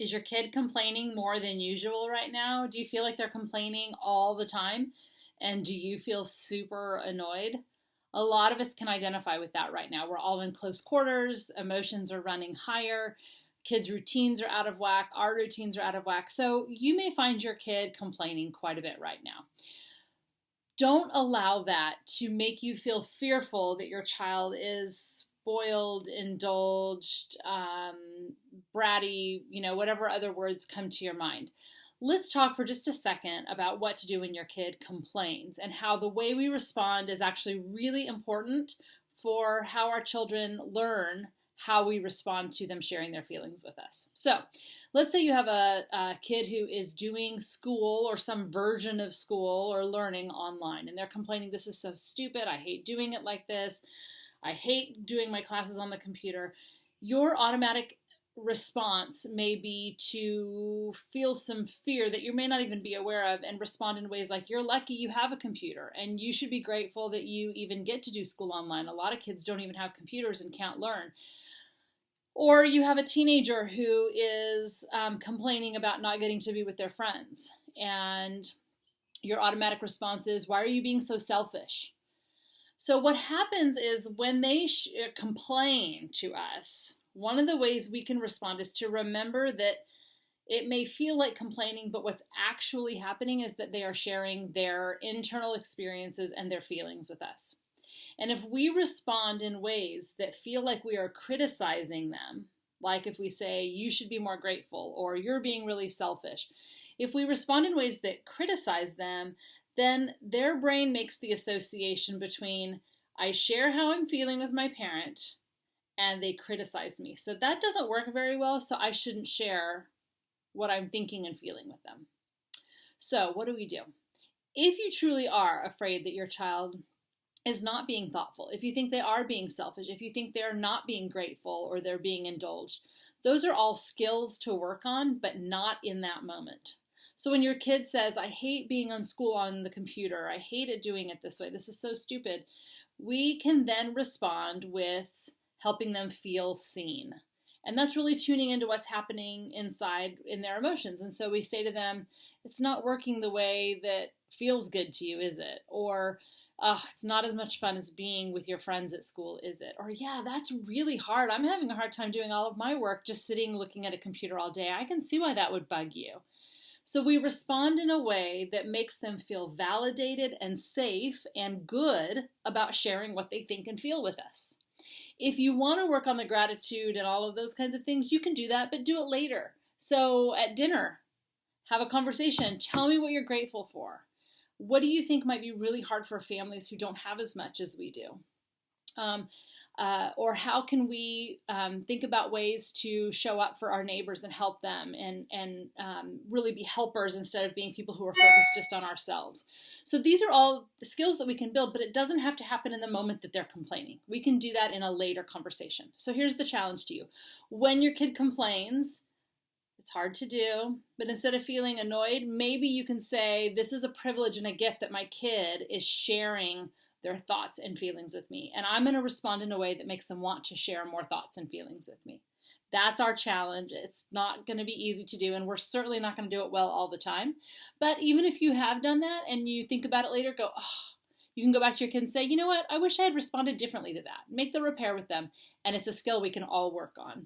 Is your kid complaining more than usual right now? Do you feel like they're complaining all the time? And do you feel super annoyed? A lot of us can identify with that right now. We're all in close quarters, emotions are running higher, kids' routines are out of whack, our routines are out of whack. So you may find your kid complaining quite a bit right now. Don't allow that to make you feel fearful that your child is spoiled, indulged, bratty, whatever other words come to your mind. Let's talk for just a second about what to do when your kid complains and how the way we respond is actually really important for how our children learn how we respond to them sharing their feelings with us. So let's say you have a kid who is doing school or some version of school or learning online, and they're complaining, this is so stupid, I hate doing it like this, I hate doing my classes on the computer. Your automatic response may be to feel some fear that you may not even be aware of and respond in ways like, you're lucky you have a computer and you should be grateful that you even get to do school online. A lot of kids don't even have computers and can't learn. Or you have a teenager who is complaining about not getting to be with their friends, and your automatic response is, why are you being so selfish? So what happens is when they complain to us, one of the ways we can respond is to remember that it may feel like complaining, but what's actually happening is that they are sharing their internal experiences and their feelings with us. And if we respond in ways that feel like we are criticizing them, like if we say, you should be more grateful, or you're being really selfish, if we respond in ways that criticize them, then their brain makes the association between, I share how I'm feeling with my parent, and they criticize me. So that doesn't work very well, so I shouldn't share what I'm thinking and feeling with them. So what do we do? If you truly are afraid that your child is not being thoughtful, if you think they are being selfish, if you think they're not being grateful or they're being indulged, those are all skills to work on, but not in that moment. So when your kid says, I hate being on school on the computer, I hated doing it this way, this is so stupid, we can then respond with helping them feel seen. And that's really tuning into what's happening inside in their emotions. And so we say to them, it's not working the way that feels good to you, is it? Or, oh, it's not as much fun as being with your friends at school, is it? Or, yeah, that's really hard. I'm having a hard time doing all of my work just sitting looking at a computer all day. I can see why that would bug you. So we respond in a way that makes them feel validated and safe and good about sharing what they think and feel with us. If you want to work on the gratitude and all of those kinds of things, you can do that, but do it later. So at dinner, have a conversation. Tell me what you're grateful for. What do you think might be really hard for families who don't have as much as we do? Or how can we think about ways to show up for our neighbors and help them and really be helpers instead of being people who are focused just on ourselves. So these are all skills that we can build, but it doesn't have to happen in the moment that they're complaining. We can do that in a later conversation. So here's the challenge to you. When your kid complains, it's hard to do, but instead of feeling annoyed, maybe you can say, this is a privilege and a gift that my kid is sharing their thoughts and feelings with me. And I'm going to respond in a way that makes them want to share more thoughts and feelings with me. That's our challenge. It's not going to be easy to do, and we're certainly not going to do it well all the time. But even if you have done that and you think about it later, you can go back to your kid and say, you know what, I wish I had responded differently to that. Make the repair with them, and it's a skill we can all work on.